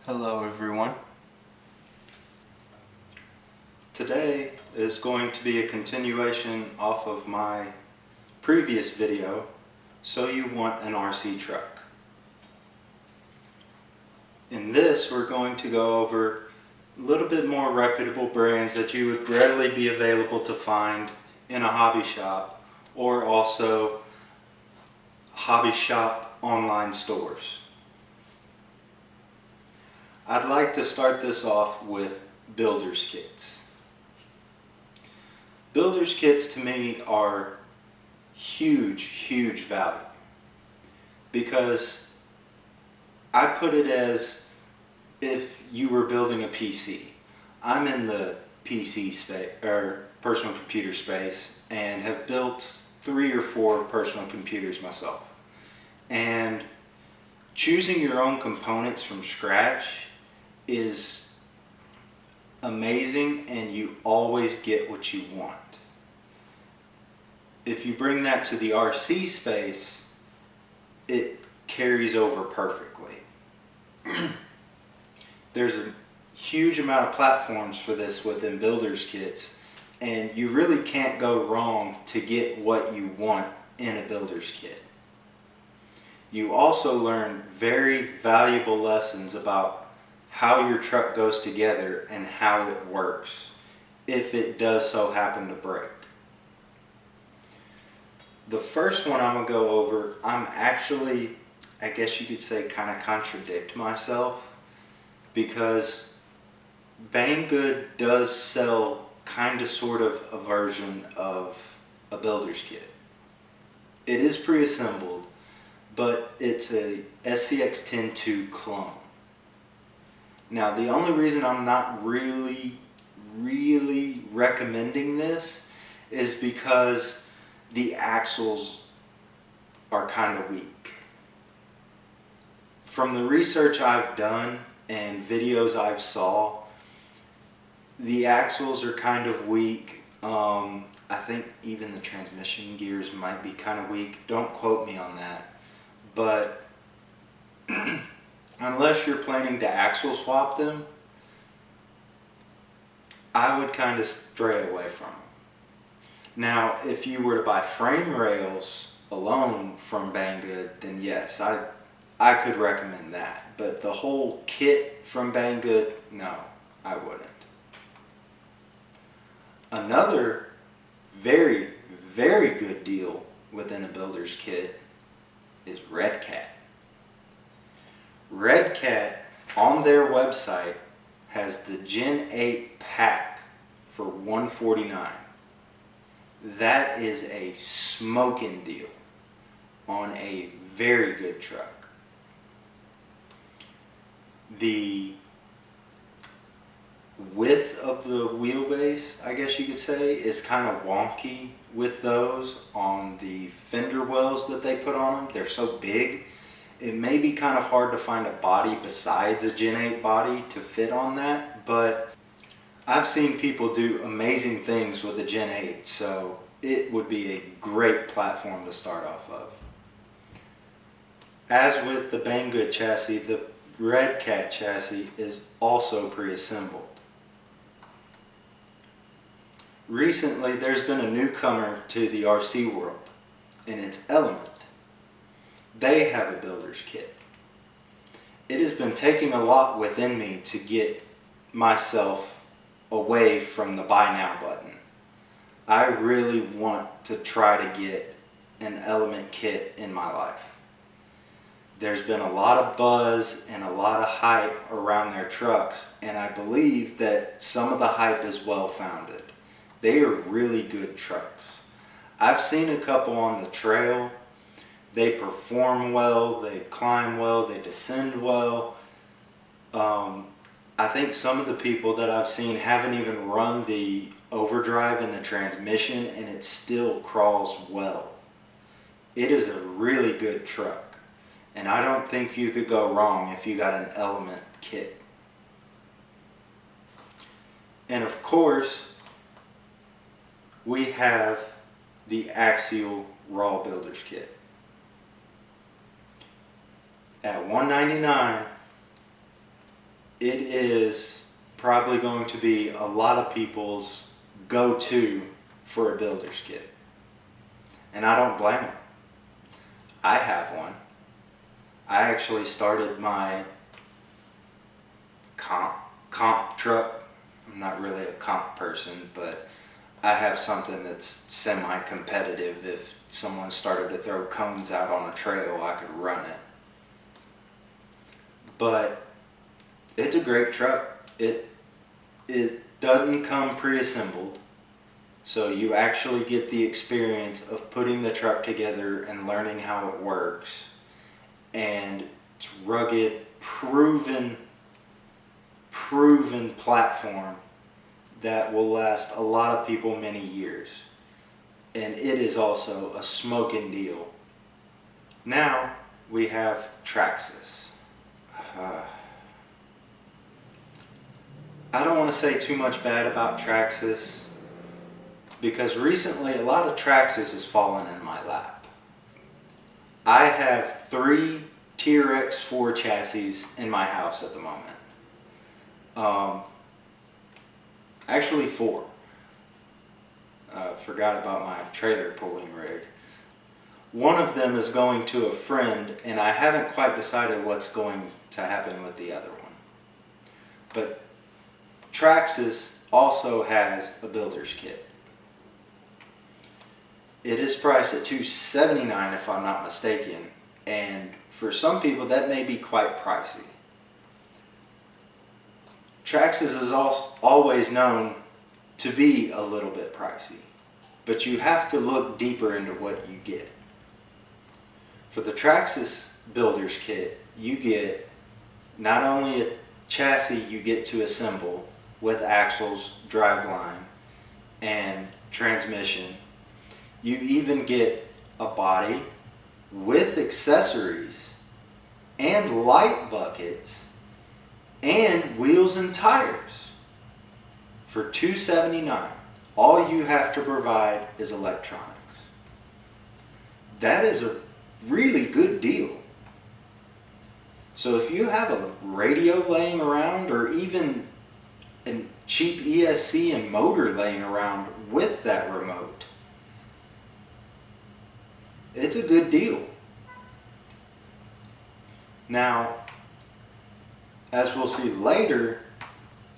Hello everyone. Today is going to be a continuation off of my previous video, So You Want an RC Truck. In this we're going to go over a little bit more reputable brands that you would readily be available to find in a hobby shop or also hobby shop online stores. I'd like to start this off with builder's kits. Builder's kits to me are huge value because I put it as if you were building a PC. I'm in the PC space or personal computer space and have built 3 or 4 personal computers myself. And choosing your own components from scratch is amazing, and you always get what you want. If you bring that to the RC space, it carries over perfectly. There's a huge amount of platforms for this within builders kits, and you really can't go wrong to get what you want in a builder's kit. You also learn very valuable lessons about how your truck goes together and how it works if it does so happen to break. The first one I'm going to go over, I'm actually, I guess you could say, kind of contradict myself, because Banggood does sell kind of sort of a version of a builder's kit. It is pre-assembled, but it's a SCX-102 clone. Now, the only reason I'm not really recommending this is because the axles are kind of weak. From the research I've done and videos I've saw, the axles are kind of weak. I think even the transmission gears might be kind of weak. Don't quote me on that. But unless you're planning to axle swap them, I would kind of stray away from them. Now, if you were to buy frame rails alone from Banggood, then yes, I could recommend that. But the whole kit from Banggood, no, I wouldn't. Another very good deal within a builder's kit is Red Cat. Red Cat on their website has the Gen 8 pack for $149. That is a smoking deal on a very good truck. The width of the wheelbase, I guess you could say, is kind of wonky with those on the fender wells that they put on them. They're so big. It may be kind of hard to find a body besides a Gen 8 body to fit on that, but I've seen people do amazing things with the Gen 8, so it would be a great platform to start off of. As with the Banggood chassis, the Red Cat chassis is also pre-assembled. Recently, there's been a newcomer to the RC world, and it's Element. They have a builder's kit. It has been taking a lot within me to get myself away from the buy now button. I really want to try to get an Element kit in my life. There's been a lot of buzz and a lot of hype around their trucks, and I believe that some of the hype is well founded. They are really good trucks. I've seen a couple on the trail. They perform well, they climb well, they descend well. I think some of the people that I've seen haven't even run the overdrive in the transmission, and it still crawls well. It is a really good truck, and I don't think you could go wrong if you got an Element kit. And of course, we have the Axial Raw Builder's Kit. At $199, it is probably going to be a lot of people's go-to for a builder's kit. And I don't blame them. I have one. I actually started my comp truck. I'm not really a comp person, but I have something that's semi-competitive. If someone started to throw cones out on a trail, I could run it. But it's a great truck. It doesn't come pre-assembled, so you actually get the experience of putting the truck together and learning how it works. And it's rugged, proven platform that will last a lot of people many years. And it is also a smoking deal. Now we have Traxxas. I don't want to say too much bad about Traxxas, because recently a lot of Traxxas has fallen in my lap. I have 3 TRX 4 chassis in my house at the moment. Actually 4. Forgot about my trailer pulling rig. One of them is going to a friend, and I haven't quite decided what's going to happen with the other one. But Traxxas also has a builder's kit. It is priced at $279 if I'm not mistaken, and for some people that may be quite pricey. Traxxas is always known to be a little bit pricey, but you have to look deeper into what you get. For the Traxxas builder's kit, you get not only a chassis you get to assemble with axles, driveline, and transmission, you even get a body with accessories and light buckets and wheels and tires for $279. All you have to provide is electronics. That is a really good deal. So if you have a radio laying around, or even a cheap ESC and motor laying around with that remote, it's a good deal. Now, as we'll see later,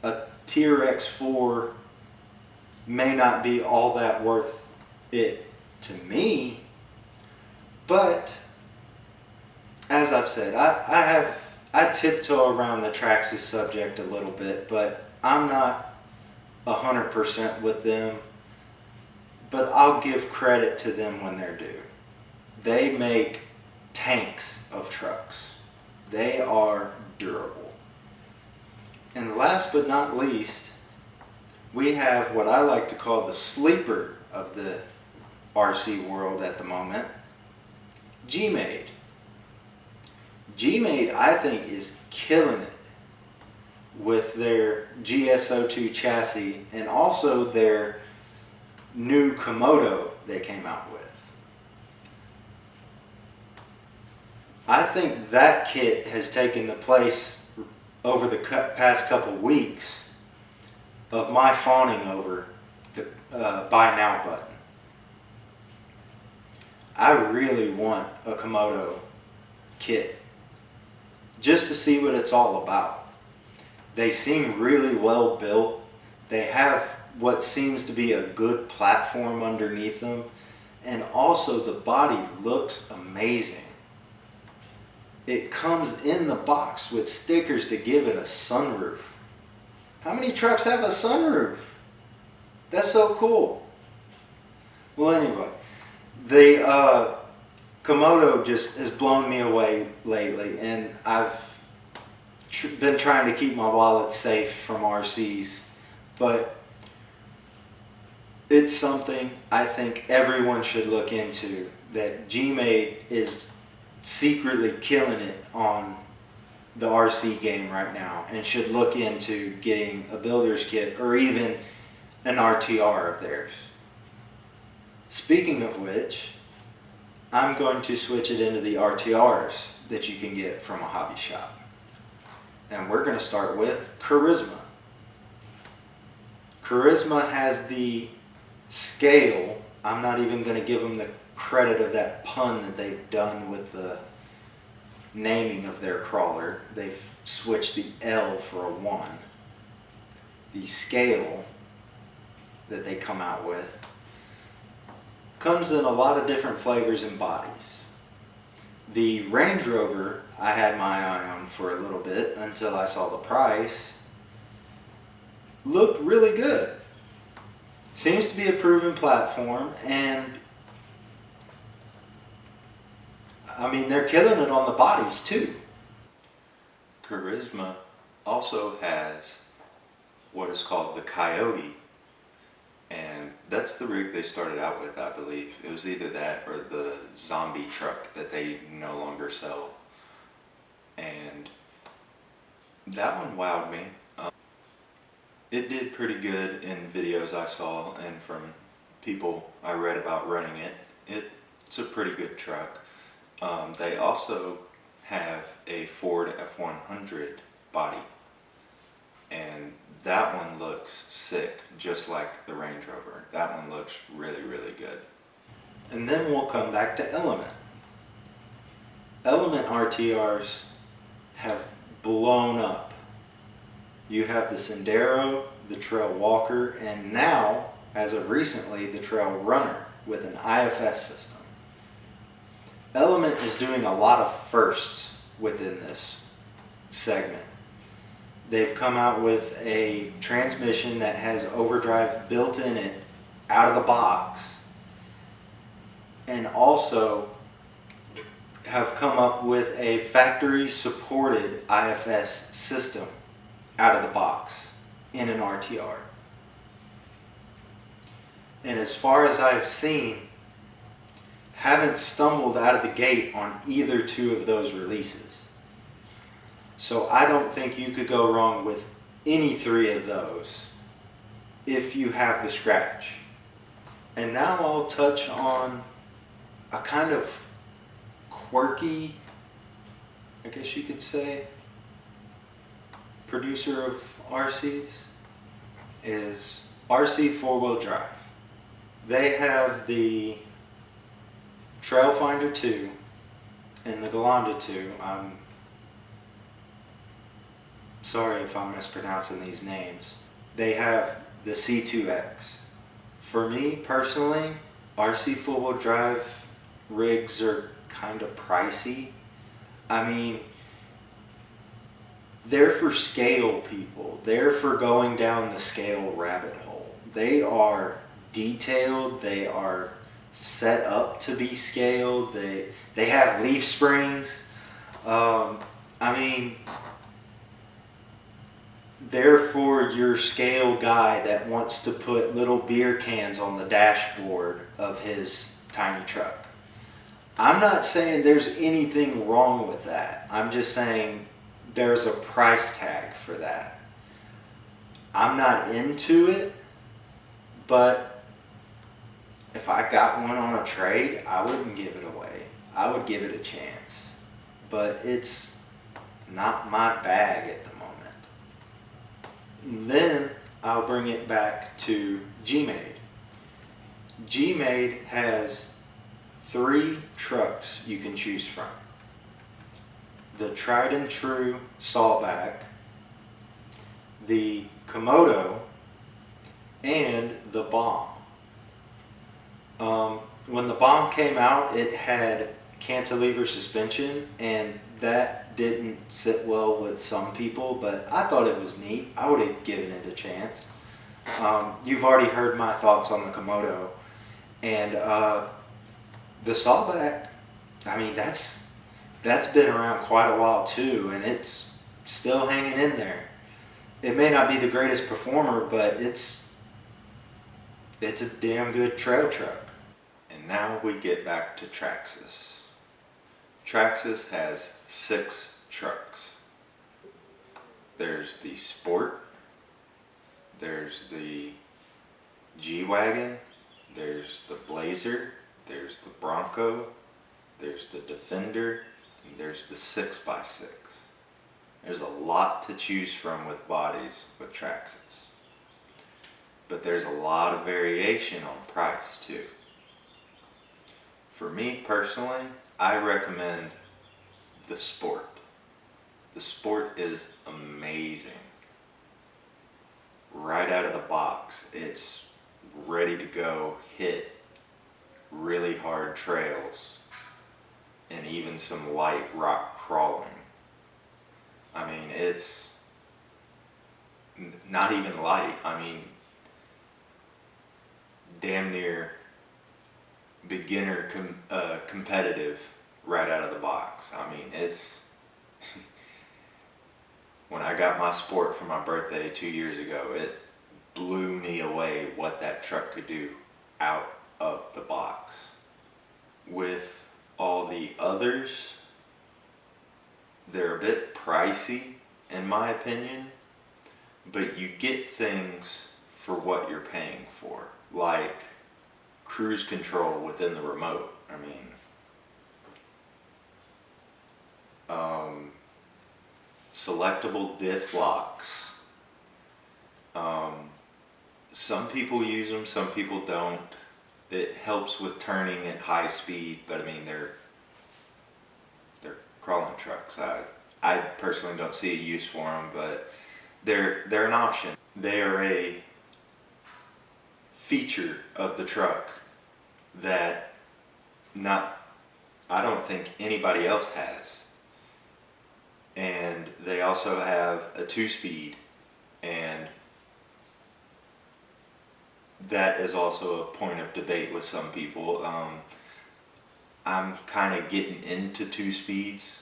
a TRX 4 may not be all that worth it to me, but as I've said, I tiptoe around the Traxxas subject a little bit, but I'm not 100% with them. But I'll give credit to them when they're due. They make tanks of trucks. They are durable. And last but not least, we have what I like to call the sleeper of the RC world at the moment, G-Made. G-Made, I think, is killing it with their GSO2 chassis and also their new Komodo they came out with. I think that kit has taken the place over the past couple weeks of my fawning over the buy now button. I really want a Komodo kit just to see what it's all about. They seem really well built. They have what seems to be a good platform underneath them, and also the body looks amazing. It comes in the box with stickers to give it a sunroof. How many trucks have a sunroof? That's so cool. Well, anyway, the Komodo just has blown me away lately, and I've been trying to keep my wallet safe from RCs, but it's something I think everyone should look into, that G-Made is secretly killing it on the RC game right now, and should look into getting a builder's kit or even an RTR of theirs. Speaking of which, I'm going to switch it into the RTRs that you can get from a hobby shop. and we're going to start with Charisma. Charisma has the scale. I'm not even going to give them the credit of that pun that they've done with the naming of their crawler. They've switched the L for a 1. The scale that they come out with comes in a lot of different flavors and bodies. The Range Rover I had my eye on for a little bit until I saw the price. Looked really good. Seems to be a proven platform, and I mean, they're killing it on the bodies too. Charisma also has what is called the Coyote, and that's the rig they started out with, I believe. It was either that or the zombie truck that they no longer sell, and that one wowed me. It did pretty good in videos I saw and from people I read about running it. It's a pretty good truck. They also have a Ford F100 body, and that one looks sick, just like the Range Rover. That one looks really, really good. And then we'll come back to Element. Element RTRs have blown up. You have the Sendero, the Trail Walker, and now, as of recently, the Trail Runner with an IFS system. Element is doing a lot of firsts within this segment. They've come out with a transmission that has overdrive built in it out of the box, and also have come up with a factory supported IFS system out of the box in an RTR. And as far as I've seen, haven't stumbled out of the gate on either two of those releases. So I don't think you could go wrong with any 3 of those if you have the scratch. And now I'll touch on a kind of quirky, I guess you could say, producer of RCs is RC 4-wheel drive. They have the Trailfinder 2 and the Galanda 2. I'm sorry if I'm mispronouncing these names. They have the C2X. For me personally, RC 4-wheel drive rigs are kind of pricey. I mean, they're for scale people. They're for going down the scale rabbit hole. They are detailed. They are set up to be scaled. They have leaf springs. I mean, they're for your scale guy that wants to put little beer cans on the dashboard of his tiny truck. I'm not saying there's anything wrong with that. I'm just saying there's a price tag for that. I'm not into it, but if I got one on a trade, I wouldn't give it away. I would give it a chance. But it's not my bag at the moment. And then I'll bring it back to G-Made. G-Made has 3 trucks you can choose from. The tried and true Sawback, the Komodo, and the Bomb. When the Bomb came out, it had cantilever suspension, and that didn't sit well with some people, but I thought it was neat. I would have given it a chance. You've already heard my thoughts on the Komodo, and the Sawback, I mean, that's been around quite a while too, and it's still hanging in there. It may not be the greatest performer, but it's a damn good trail truck. And now we get back to Traxxas. Traxxas has 6 trucks. There's the Sport, there's the G-Wagon, there's the Blazer, there's the Bronco, there's the Defender, and there's the 6x6. There's a lot to choose from with bodies with Traxxas. But there's a lot of variation on price too. For me personally, I recommend the Sport. The Sport is amazing. Right out of the box, it's ready to go hit really hard trails and even some light rock crawling. I mean, it's not even light. I mean, damn near beginner competitive right out of the box. I mean, it's when I got my Sport for my birthday 2 years ago, it blew me away what that truck could do out of the box. With all the others, they're a bit pricey in my opinion, but you get things for what you're paying for, like cruise control within the remote. I mean, selectable diff locks. Some people use them, some people don't. It helps with turning at high speed, but I mean, they're crawling trucks. I personally don't see a use for them, but they're an option. They are a feature of the truck that I don't think anybody else has. And they also have a 2-speed, and that is also a point of debate with some people. I'm kind of getting into 2 speeds,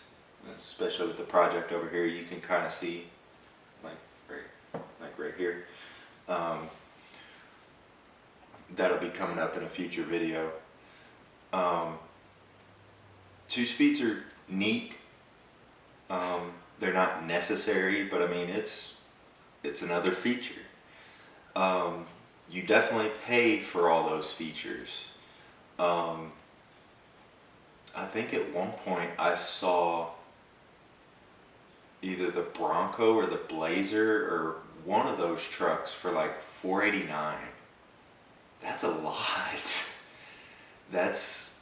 especially with the project over here. You can kind of see, like right here. That'll be coming up in a future video. 2 speeds are neat. They're not necessary, but I mean, it's another feature. You definitely pay for all those features. I think at one point I saw either the Bronco or the Blazer or one of those trucks for like $489. That's a lot. That's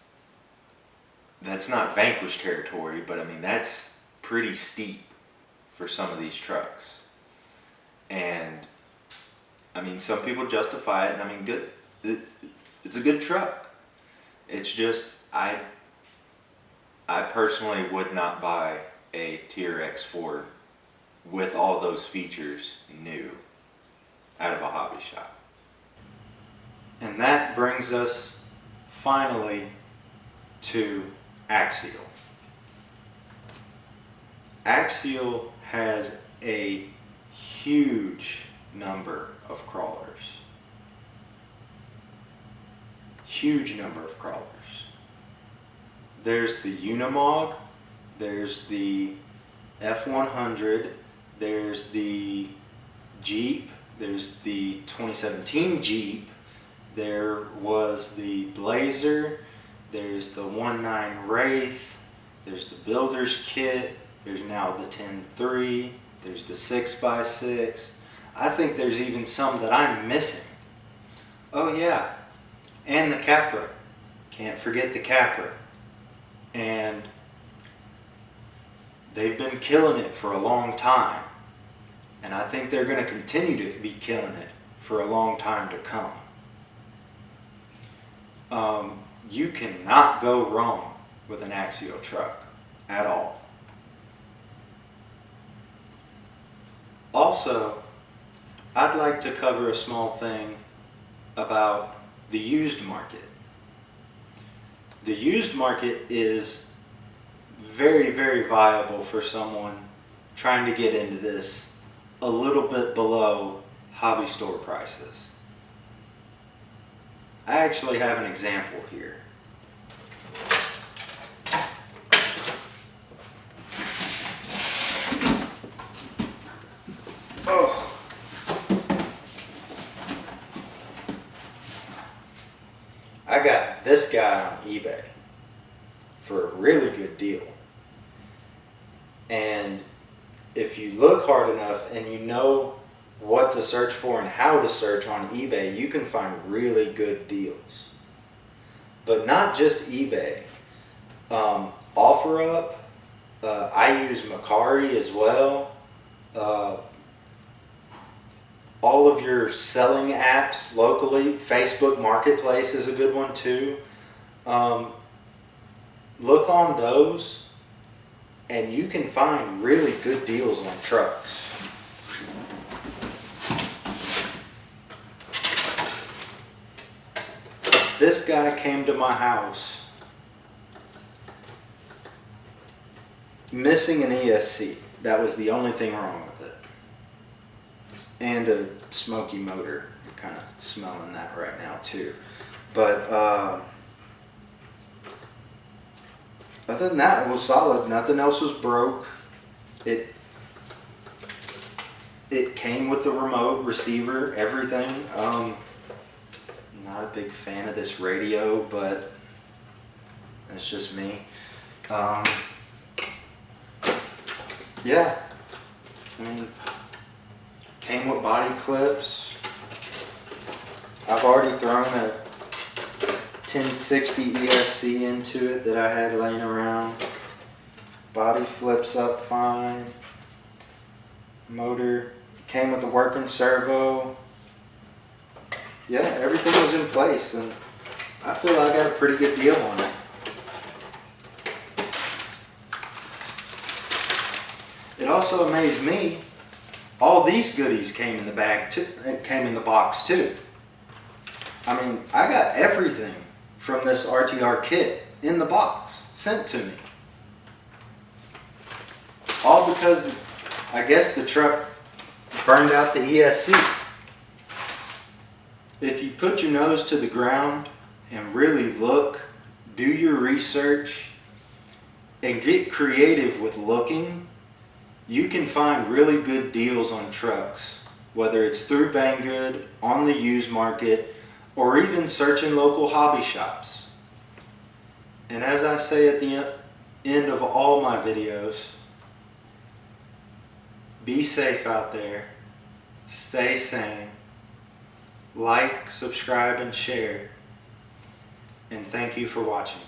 not Vanquish territory, but I mean, that's pretty steep for some of these trucks. And I mean, some people justify it, and I mean, good. It's a good truck. It's just, I personally would not buy a TRX Ford with all those features new out of a hobby shop. And that brings us finally to Axial. Axial has a huge number of crawlers. Huge number of crawlers. There's the Unimog, there's the F100, there's the Jeep, there's the 2017 Jeep, there was the Blazer, there's the 1.9 Wraith, there's the Builder's Kit, there's now the 10.3, there's the 6x6. I think there's even some that I'm missing. Oh yeah, and the Capra. Can't forget the Capra. And they've been killing it for a long time. And I think they're going to continue to be killing it for a long time to come. You cannot go wrong with an Axial truck at all. Also, I'd like to cover a small thing about the used market. The used market is very, very viable for someone trying to get into this a little bit below hobby store prices. I actually have an example here. Oh. I got this guy on eBay for a really good deal. And if you look hard enough and you know what to search for and how to search on eBay, you can find really good deals. But not just eBay. OfferUp, I use Macari as well. All of your selling apps locally, Facebook Marketplace is a good one too. Look on those and you can find really good deals on trucks. This guy came to my house missing an ESC. That was the only thing wrong with it. And a smoky motor. You're kind of smelling that right now too. But other than that, it was solid. Nothing else was broke. It came with the remote receiver, everything. Not a big fan of this radio, but that's just me. Yeah. Came with body clips. I've already thrown a 1060 ESC into it that I had laying around. Body flips up fine. Motor came with a working servo. Yeah, everything was in place, and I feel like I got a pretty good deal on it. It also amazed me, all these goodies came in the bag too, came in the box too. I mean, I got everything from this RTR kit in the box sent to me. All because I guess the truck burned out the ESC. If you put your nose to the ground and really look, do your research, and get creative with looking, you can find really good deals on trucks, whether it's through Banggood, on the used market, or even searching local hobby shops. And as I say at the end of all my videos, be safe out there, stay sane, like, subscribe, and share, and thank you for watching.